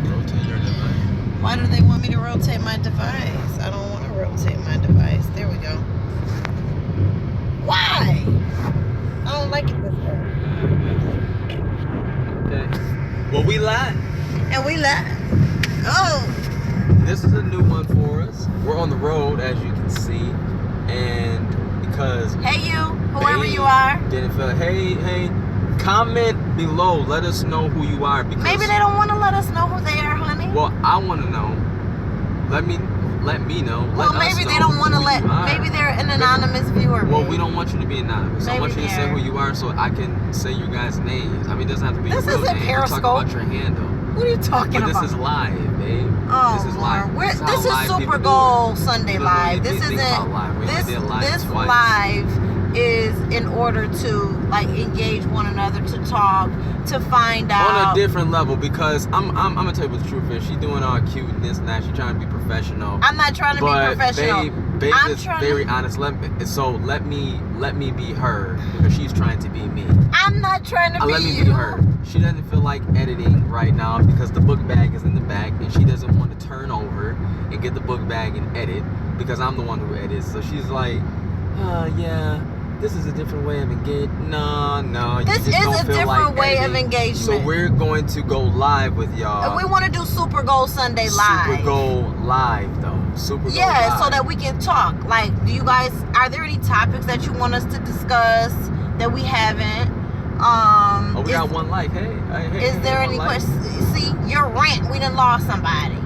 Rotate your device. Why do they want me to rotate my device? I don't want to rotate my device. There we go. Why? I don't like it this way. Okay. Well, we live. And we live. Oh. This is a new one for us. We're on the road, as you can see, and because Hey you, whoever you are. Didn't feel. Hey. Comment below. Let us know who you are, because Maybe they don't want to let us know who they are, honey. Well, I want to know. Let me know. Well, maybe they don't want to let. Maybe they're an anonymous viewer. Well, we don't want you to be anonymous. Maybe I want you to say who you are, so I can say your guys' names. I mean, it doesn't have to be. This your real isn't name. Periscope. We're talking about your handle. What are you talking But about? this is live, babe. Oh, this is live. This is Super Bowl Sunday live. This isn't. This live is in order to like engage one another, to talk, to find out on a different level, because I'm gonna tell you what the truth is. She's doing all cute and this and that. She's trying to be professional. I'm not trying to be professional. Babe is very honest. Let me be her, because she's trying to be me. I'm not trying to be Let me you. be her. She doesn't feel like editing right now because the book bag is in the back, and she doesn't want to turn over and get the book bag and edit, because I'm the one who edits. So she's like, yeah. This is a different way of engagement. No. This is a different way of engagement. So we're going to go live with y'all. And we want to do Super Bowl Sunday live. Super Bowl live, though. Super Bowl live. So that we can talk. Like, do you guys, are there any topics that you want us to discuss that we haven't? We got one like. Hey. Is there any questions? See, your rant, we done lost somebody.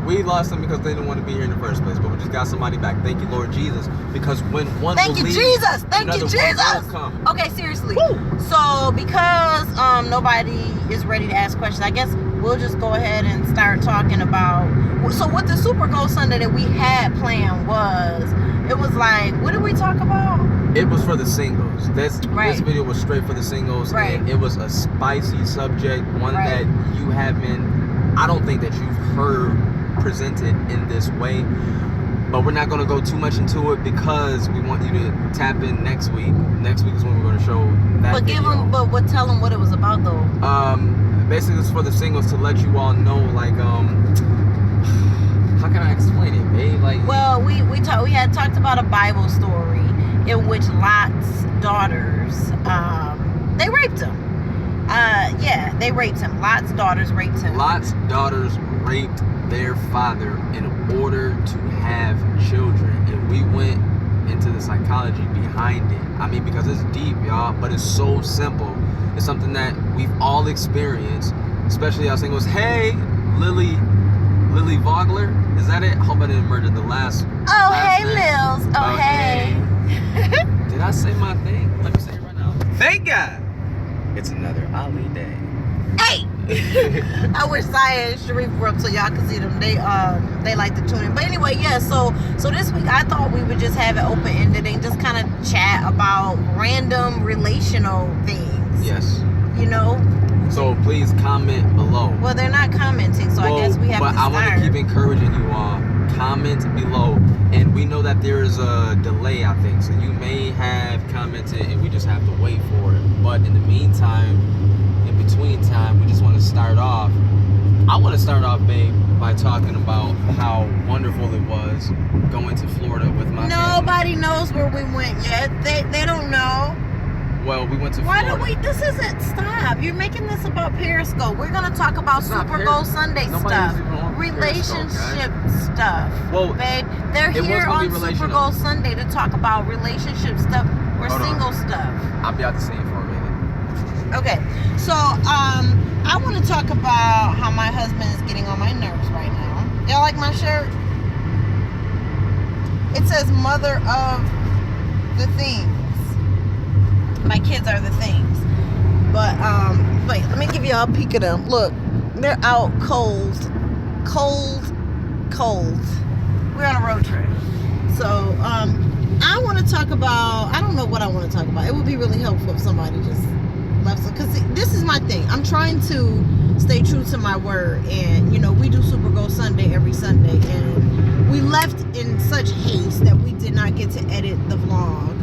We lost them because they didn't want to be here in the first place, but we just got somebody back. Thank you, Lord Jesus, because when one Thank you, leave, Jesus. Thank you, Jesus. Will come. Okay, seriously. Woo. So because nobody is ready to ask questions, I guess we'll just go ahead and start talking about. So what the Super Bowl Sunday that we had planned was, it was like, what did we talk about? It was for the singles. This video was straight for the singles, and it was a spicy subject, one that you haven't. I don't think that you've heard presented in this way, but we're not going to go too much into it because we want you to tap in next week. Next week is when we're going to show that video. Tell them what it was about, though. Basically it's for the singles, to let you all know, like, how can I explain it, babe? Like, well, we had talked about a Bible story in which Lot's daughters, they raped him. They raped him. Lot's daughters raped him. Lot's daughters raped their father in order to have children, and we went into the psychology behind it. I mean, because it's deep, y'all, but it's so simple. It's something that we've all experienced, especially our singles. Hey, Lily Vogler, is that it? I hope I didn't murder the last. Oh, hey, Lils. Oh, hey. Did I say my thing? Let me say it right now. Thank God, it's another Ali day. Hey. I wish Saya and Sharif were up so y'all could see them. They like to tune in. But anyway, so this week I thought we would just have it open-ended and just kind of chat about random relational things. Yes. You know? So please comment below. Well, they're not commenting, so I guess we have to start. But I want to keep encouraging you all. Comment below. And we know that there is a delay, I think. So you may have commented and we just have to wait for it. But in the meantime, between time, we just want to start off. I want to start off, babe, by talking about how wonderful it was going to Florida with my family. Nobody knows where we went yet. They don't know. Well, we went to Florida. This isn't, stop. You're making this about Periscope. We're going to talk about Super Bowl Sunday stuff. Relationship stuff. Well, babe, they're here on Super Bowl Sunday to talk about relationship stuff or single stuff. I'll be out to see you for a minute. Okay, so I want to talk about how my husband is getting on my nerves right now. Y'all like my shirt? It says mother of the things. My kids are the things. But wait, let me give y'all a peek of them. Look, they're out cold. We're on a road trip. So I want to talk about, I don't know what I want to talk about. It would be really helpful if somebody just left, because this is my thing. I'm trying to stay true to my word, and we do Super Bowl Sunday every Sunday, and we left in such haste that we did not get to edit the vlog.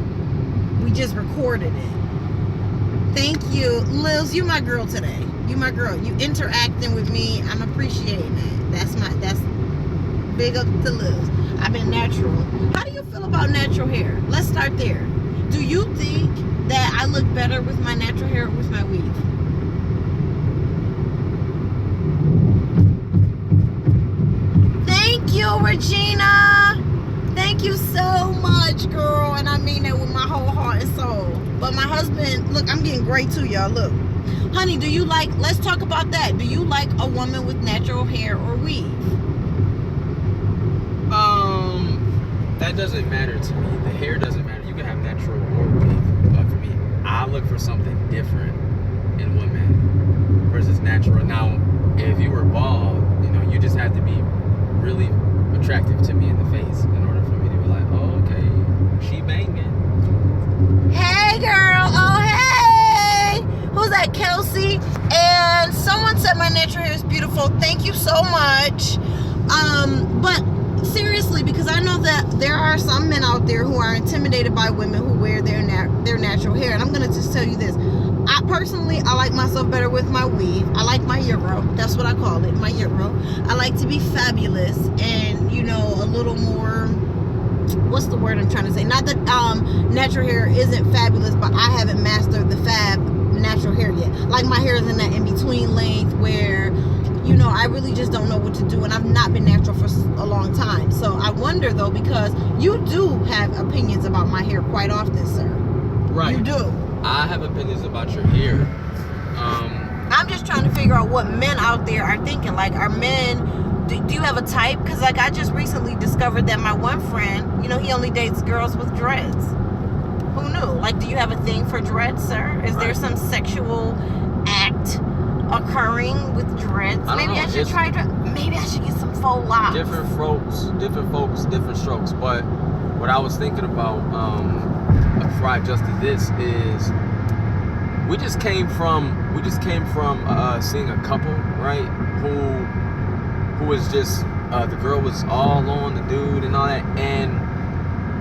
We just recorded it. Thank you, Liz. You my girl today. You my girl. You interacting with me. I'm appreciating that. That's big up to Liz. I've been natural. How do you feel about natural hair? Let's start there. Do you think that I look better with my natural hair or with my weave? Thank you, Regina. Thank you so much, girl. And I mean that with my whole heart and soul. But my husband, look, I'm getting gray too, y'all. Look. Honey, do you like, let's talk about that. Do you like a woman with natural hair or weave? That doesn't matter to me. The hair doesn't matter. You can have natural or weave. But for me, I look for something different in women versus natural. Now, if you were bald, you know, you just have to be really attractive to me in the face in order for me to be like, oh, okay, she banging. Hey, girl. Oh, hey. Who's that, Kelsey? And someone said my natural hair is beautiful. Thank you so much. But seriously, because I know that there are some men out there who are intimidated by women who wear their natural hair. And I'm going to just tell you this. I personally like myself better with my weave. I like my euro. That's what I call it, my euro. I like to be fabulous and, you know, a little more, what's the word I'm trying to say? Not that natural hair isn't fabulous, but I haven't mastered the fab natural hair yet. Like my hair is in that in-between length where, you know, I really just don't know what to do, and I've not been natural for a long time. So I wonder though, because you do have opinions about my hair quite often, sir. Right. You do. I have opinions about your hair. I'm just trying to figure out what men out there are thinking. Like, are men, do you have a type? Because like I just recently discovered that my one friend, you know, he only dates girls with dreads. Who knew? Like, do you have a thing for dreads, sir? Is there some sexual act occurring with dreads? Maybe I should try maybe I should get some faux locks. Different folks, different strokes. But what I was thinking about before I adjusted this is we just came from seeing a couple, right, who was just the girl was all on the dude and all that, and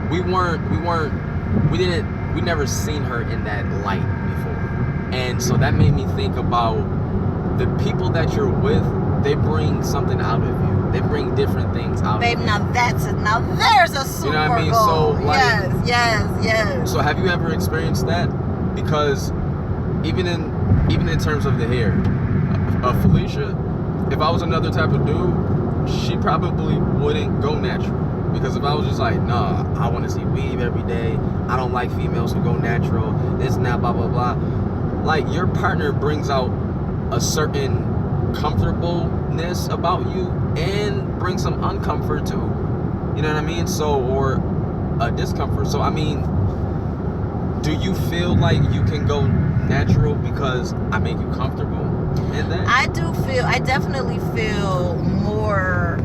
we never seen her in that light before. And so that made me think about the people that you're with. They bring something out of you. They bring different things out of you. Babe, now there's a super You know what I mean? goal. So, like, yes. So have you ever experienced that? Because even in terms of the hair, Felicia, if I was another type of dude, she probably wouldn't go natural. Because if I was just like, nah, I want to see weave every day, I don't like females who go natural, this and that, blah, blah, blah. Like, your partner brings out a certain comfortableness about you and brings some uncomfort too. You know what I mean? So, or a discomfort. So, I mean, do you feel like you can go natural because I make you comfortable in that? I definitely feel more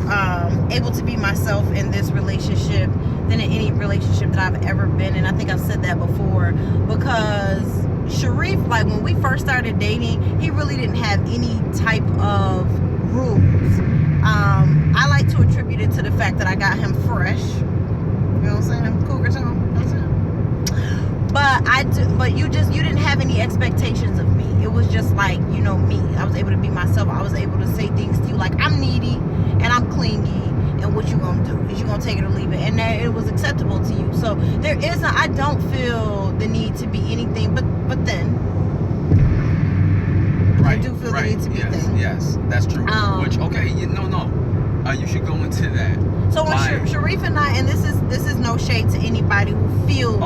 able to be myself in this relationship than in any relationship that I've ever been in. I think I've said that before, because Sharif, like when we first started dating, he really didn't have any type of rules. I like to attribute it to the fact that I got him fresh. You know what I'm saying? Cougar tone. That's it. But you didn't have any expectations of me. It was just like, you know, me. I was able to be myself. I was able to say things to you like, I'm needy and I'm clingy, and what you gonna do is you gonna take it or leave it, and that it was acceptable to you. So I don't feel the need to be anything but then. Right, I do feel the need to be thin. Yes, that's true. Which, okay, you should go into that. So when Sharif and I, and this is no shade to anybody who feels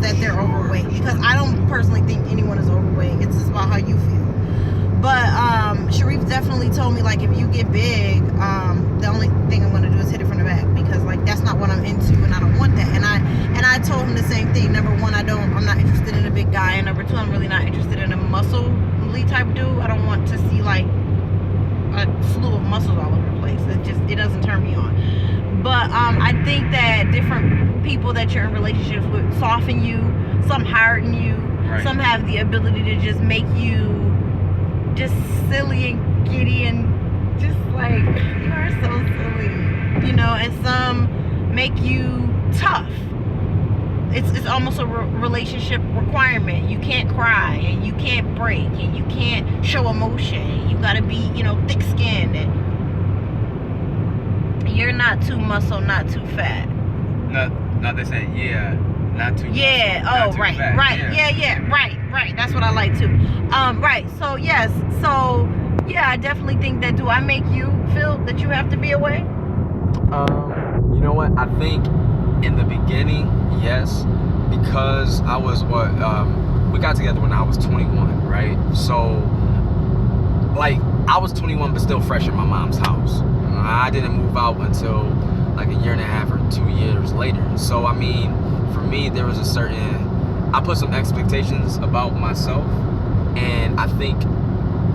that they're overweight, because I don't personally think anyone is overweight. It's just about how you feel. But Sharif definitely told me, like, if you get big, the only thing I'm gonna do is hit it from the back, because like that's not what I'm into, and I don't want that. And I told him the same thing. Number one, I'm not interested in a big guy, and number two, I'm really not interested in a muscle-ly type dude. I don't want to see like a slew of muscles all over the place. It doesn't turn me on. But I think that different people that you're in relationships with soften you. Some harden you. Right. Some have the ability to just make you just silly and giddy and just like, you are so silly, you know. And some make you tough. it's almost a relationship requirement. You can't cry and you can't break and you can't show emotion. You gotta be, thick-skinned. And you're not too muscle, not too fat. Not they say not too. Yeah. Muscle, oh, too right. fat. Right. Yeah. Right. That's what I like too. Right. So yes. So yeah, I definitely think that. Do I make you feel that you have to be away? You know what? I think in the beginning, yes, because I was we got together when I was 21, right? So, like, I was 21, but still fresh in my mom's house. I didn't move out until like a year and a half or 2 years later. So, I mean, for me, there was I put some expectations about myself, and I think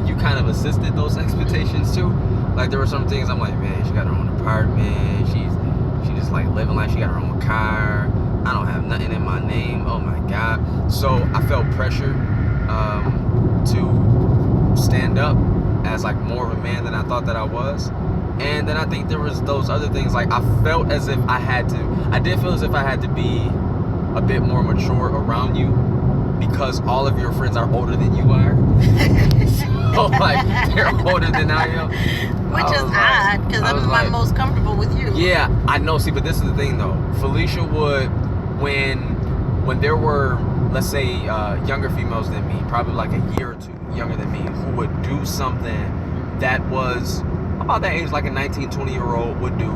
you kind of assisted those expectations too. Like, there were some things I'm like, man, she got her own apartment, she just like living like she got her own car, I don't have nothing in my name, oh my god. So I felt pressure to stand up as like more of a man than I thought that I was. And then I think there was those other things, like I felt as if I did feel as if I had to be a bit more mature around you, because all of your friends are older than you are. So like, they're older than I am. Which is odd, because I'm most comfortable with you. Yeah, I know. See, but this is the thing though. Felicia would, when there were, let's say, younger females than me, probably like a year or two younger than me, who would do something that was about that age, like a 19, 20-year-old would do.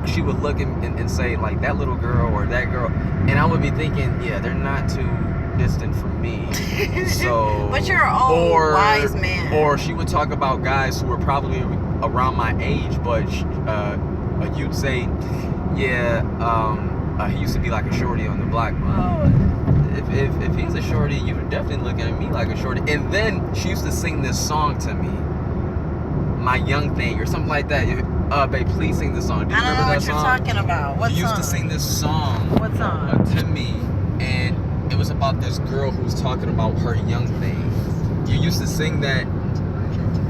She would look and say, like, that little girl or that girl. And I would be thinking, yeah, they're not too distant from me. So, but you're an old, wise man. Or she would talk about guys who were probably around my age, but you'd say, yeah, he used to be like a shorty on the block. Well, if he's a shorty, you're definitely looking at me like a shorty. And then she used to sing this song to me, My Young Thing, or something like that. Babe, please sing this song. Do you remember that song? I don't know what you're talking about. What song? You used to sing this song. What song? To me, and it was about this girl who was talking about her young thing. You used to sing that.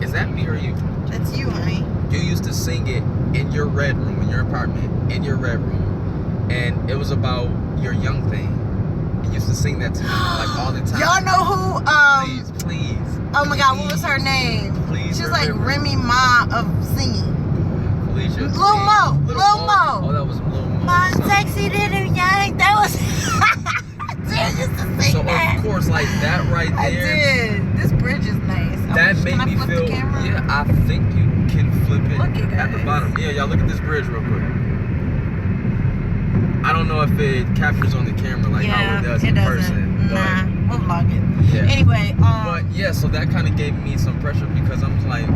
Is that me or you? That's you, honey. You used to sing it in your red room, in your apartment, in your red room, and it was about your young thing. You used to sing that to me like all the time. Y'all know who? Please. Oh my God, what was her name? Please. She's like Remy Ma of singing. Felicia. Lil Mo. Oh, that was Lil Mo. My sexy little young. That was. I used to sing that. So of course, like that right there. I did. This bridge is nice. That made me feel. Yeah, I think you can flip it at the bottom. Yeah, y'all look at this bridge real quick. I don't know if it captures on the camera like how it does in person. Nah, we'll vlog it. Yeah. Anyway, but yeah, so that kind of gave me some pressure, because I'm like,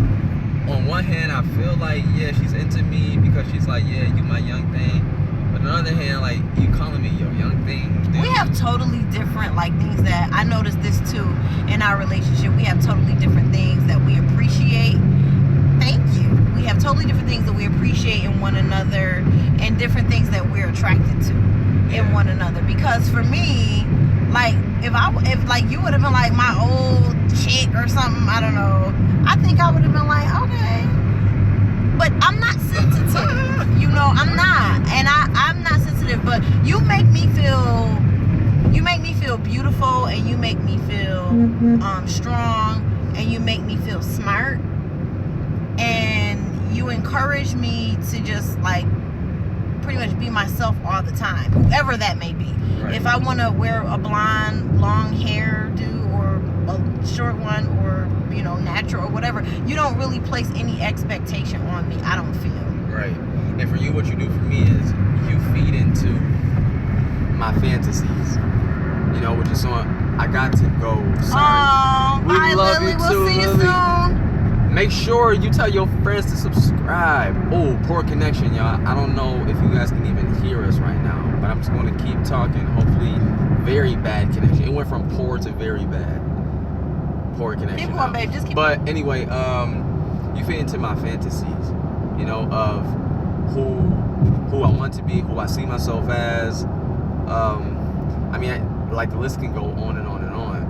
on one hand, I feel like, yeah, she's into me because she's like, yeah, you my young thing. But on the other hand, like, you calling me your young thing. Dude. We have totally different, like, things that, I noticed this too in our relationship. We have totally different things that we appreciate. Thank you. We have totally different things that we appreciate in one another, and different things that we're attracted to in one another. Because for me, like, if like you would have been like my old chick or something, I don't know, I think I would have been like, okay. But I'm not sensitive, I'm not, and I'm not sensitive. But you make me feel beautiful, and you make me feel strong, and you make me feel smart, and you encourage me to just like pretty much be myself all the time, whoever that may be. Right. If I want to wear a blonde, long hairdo, or a short one, or natural or whatever, you don't really place any expectation on me, I don't feel. Right. And for you, what you do for me is you feed into my fantasies, which is so I got to go. Sorry. Bye, Lily. We'll see you soon. Make sure you tell your friends to subscribe. Oh, poor connection, y'all. I don't know if you guys can even hear us right now, but I'm just going to keep talking. Hopefully, very bad connection. It went from poor to very bad. Poor connection. Keep going, babe. Just keep going. But anyway, you fit into my fantasies, of who I want to be, who I see myself as. Like, the list can go on and on and on,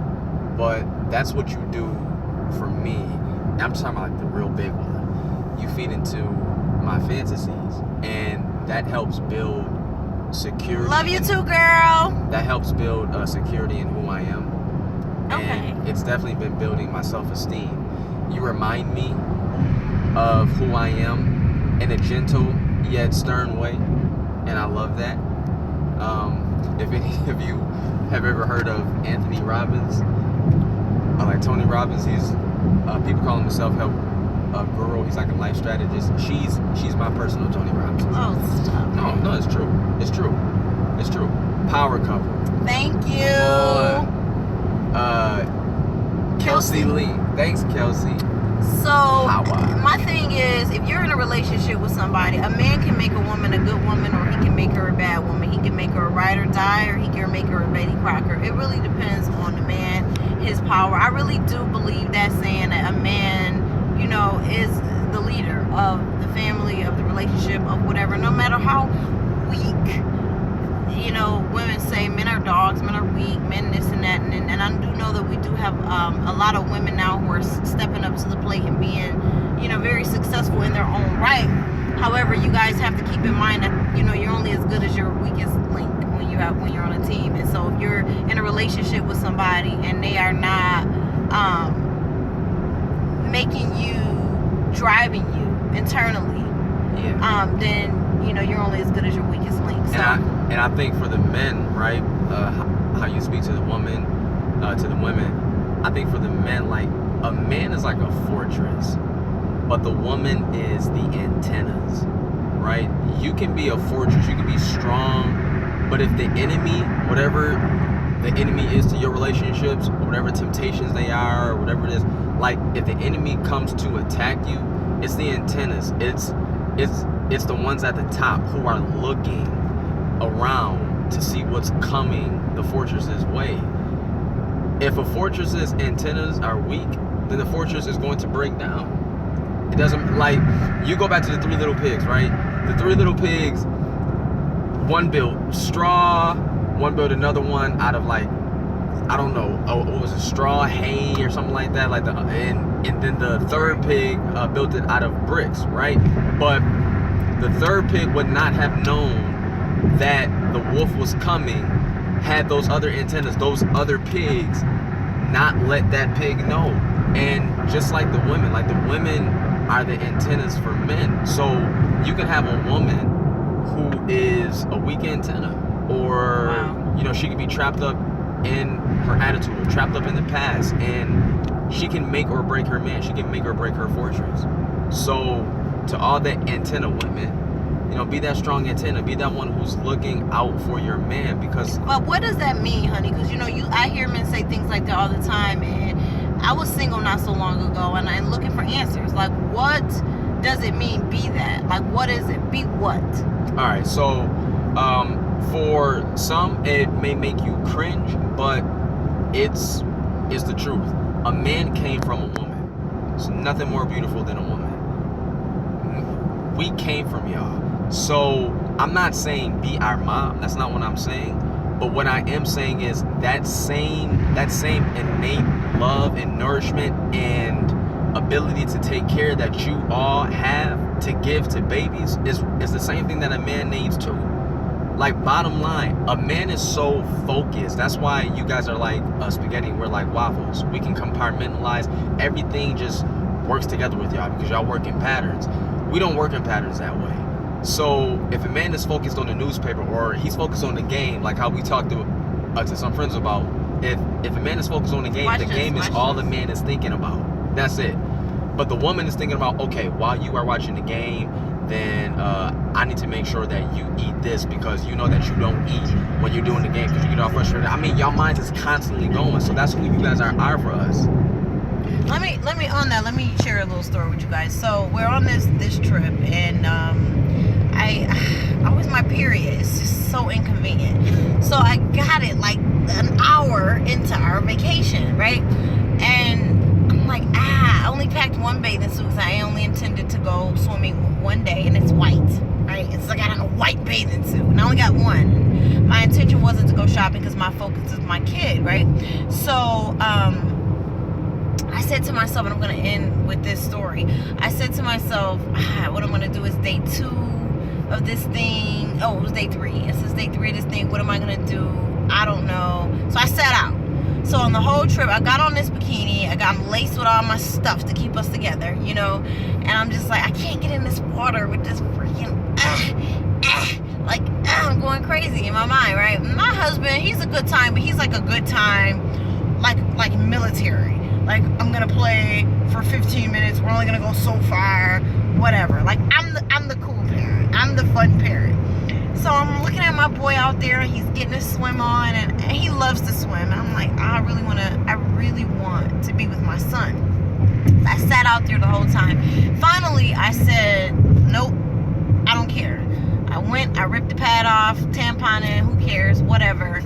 but that's what you do for me. And I'm just talking about like the real big one. You feed into my fantasies, and that helps build security. Love you too, girl. That helps build security in who I am. Okay. And it's definitely been building my self-esteem. You remind me of who I am in a gentle yet stern way, and I love that. If any of you have ever heard of Anthony Robbins, like Tony Robbins, he's people call him a self-help guru. He's like a life strategist. She's my personal Tony Robbins. Oh, stop. No, it's true. It's true. It's true. Power couple. Thank you. Kelsey Lee. Thanks, Kelsey. So, my thing is, if you're in a relationship with somebody, a man can make a woman a good woman, or he can make her a bad woman. He can make her a ride or die, or he can make her a Betty Crocker. It really depends on the man, his power. I really do believe that saying that a man, you know, is the leader of the family, of the relationship, of whatever, no matter how weak, you know, women say men are dogs, men are weak, men this and that, and I do know that we do have a lot of women now who are stepping up to the plate and being, you know, very successful in their own right. However, you guys have to keep in mind that, you know, you're only as good as your weakest link when you're on a team. And so if you're in a relationship with somebody and they are not making you, driving you internally, then, you know, you're only as good as your weakest link. So, and I think for the men, right, how you speak to the woman, to the women, I think for the men, like, a man is like a fortress, but the woman is the antennas, right? You can be a fortress, you can be strong, but if the enemy, whatever the enemy is to your relationships, or whatever temptations they are, or whatever it is, like, if the enemy comes to attack you, it's the antennas. It's the ones at the top who are looking around to see what's coming the fortress's way. If a fortress's antennas are weak, then the fortress is going to break down. It doesn't, like, you go back to the Three Little Pigs, right? The Three Little Pigs, one built straw, one built another one out of, like, I don't know, what was it, straw, hay, or something like that, like and then the third pig built it out of bricks, right? But the third pig would not have known that the wolf was coming had those other antennas, those other pigs, not let that pig know. And just like the women are the antennas for men. So you can have a woman who is a weak antenna, or you know, she could be trapped up in her attitude, or trapped up in the past, and she can make or break her man. She can make or break her fortress. So to all the antenna women, you know, be that strong antenna, be that one who's looking out for your man. Because but what does that mean, honey? Because, you know, I hear men say things like that all the time, and I was single not so long ago, and I'm looking for answers. Like, what does it mean, be that? Like, what is it? Be what? All right, so for some, it may make you cringe, but it's the truth. A man came from a woman. There's nothing more beautiful than a woman. We came from y'all. So I'm not saying be our mom. That's not what I'm saying. But what I am saying is that same innate love and nourishment and ability to take care that you all have to give to babies is the same thing that a man needs too. Like, bottom line, a man is so focused. That's why you guys are like spaghetti. We're like waffles. We can compartmentalize. Everything just works together with y'all because y'all work in patterns. We don't work in patterns that way. So if a man is focused on the newspaper, or he's focused on the game, like how we talked to some friends about, if a man is focused on the game is all the man is thinking about. That's it. But the woman is thinking about, okay, while you are watching the game, then I need to make sure that you eat this, because you know that you don't eat when you're doing the game because you get all frustrated. I mean, y'all minds is constantly going. So that's who you guys are for us. Let me on that. Let me share a little story with you guys. So we're on this trip, and I always, my period is just so inconvenient. So I got it like an hour into our vacation, right? And I'm like, I only packed one bathing suit because I only intended to go swimming one day, and it's white, right? It's like I got a white bathing suit, and I only got one. My intention wasn't to go shopping because my focus is my kid, right? So I said to myself, and I'm going to end with this story. I said to myself, what I'm going to do is day 2 of this thing. Oh, it was day 3. It says day 3 of this thing. What am I gonna do? I don't know. So I set out. So on the whole trip, I got on this bikini. I got laced with all my stuff to keep us together, you know. And I'm just like, I can't get in this water with this freaking I'm going crazy in my mind, right? My husband, he's a good time, but he's like a good time, like military. Like, I'm gonna play for 15 minutes. We're only gonna go so far, whatever. Like, I'm the cool parent. I'm the fun parent. So I'm looking at my boy out there, and he's getting his swim on, and he loves to swim. And I'm like, I really want to be with my son. I sat out there the whole time. Finally, I said, nope, I don't care. I went, I ripped the pad off, tampon in, who cares, whatever.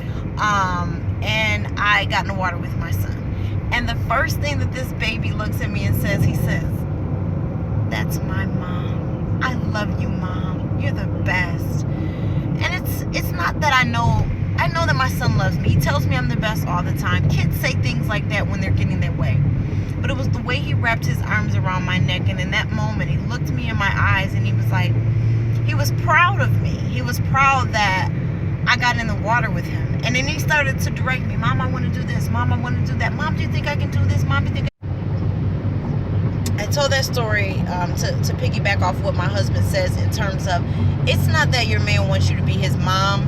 And I got in the water with my son. And the first thing that this baby looks at me and says, he says, that's my mom. I love you, Mom. You're the best. And it's not that I know that my son loves me. He tells me I'm the best all the time. Kids say things like that when they're getting their way. But it was the way he wrapped his arms around my neck, and in that moment he looked me in my eyes and he was like, he was proud of me. He was proud that I got in the water with him. And then he started to direct me. Mom, I want to do this. Mom, I want to do that. Mom, do you think I can do this? Mom, do you think I told that story to piggyback off what my husband says in terms of, it's not that your man wants you to be his mom,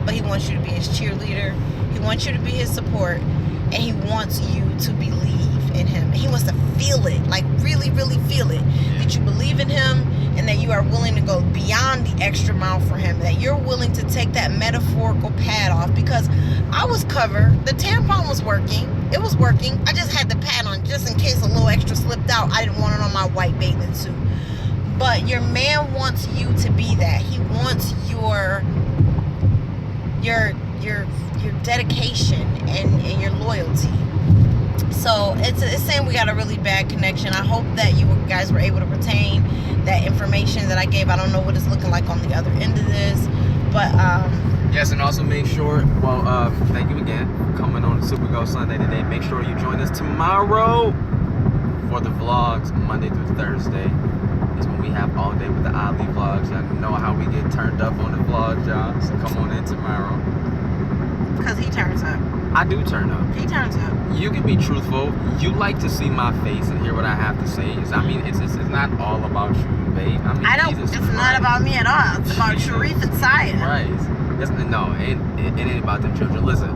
but he wants you to be his cheerleader. He wants you to be his support, and he wants you to believe in him. He wants to feel it, like really, really feel it, that you believe in him and that you are willing to go beyond the extra mile for him, that you're willing to take that metaphorical pad off, because I was covered. The tampon was working. It was working. I just had the pad on just in case a little extra slipped out. I didn't want it on my white bathing suit. But your man wants you to be that. He wants your dedication and your loyalty. So it's saying we got a really bad connection. I hope that you guys were able to retain that information that I gave. I don't know what it's looking like on the other end of this, but yes, and also make sure, thank you again for coming on Super Go Sunday today. Make sure you join us tomorrow for the vlogs, Monday through Thursday. Is when we have all day with the Ali vlogs. Y'all know how we get turned up on the vlogs, y'all. So come on in tomorrow. Because he turns up. I do turn up. He turns up. You can be truthful. You like to see my face and hear what I have to say. It's not all about you, babe. I mean, Jesus it's Christ. not about me at all. It's about Sharif and Saya. Right. It ain't about them children. Listen,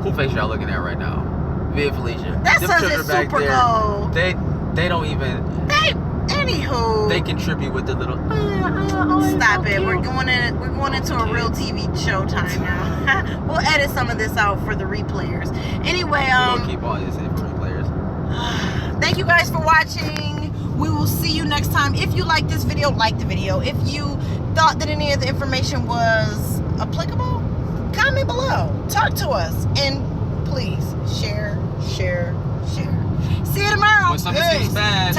who face y'all looking at right now? Viv, Felicia. That them says children it's back Super there, Gold. They don't even. Anywho. They contribute with the little. Stop it. We're going into a real TV show time now. We'll edit some of this out for the replayers. Anyway, we'll keep all this in for replayers. Thank you guys for watching. We will see you next time. If you like this video, like the video. If you thought that any of the information was applicable, comment below. Talk to us. And please share. See you tomorrow. When something seems bad.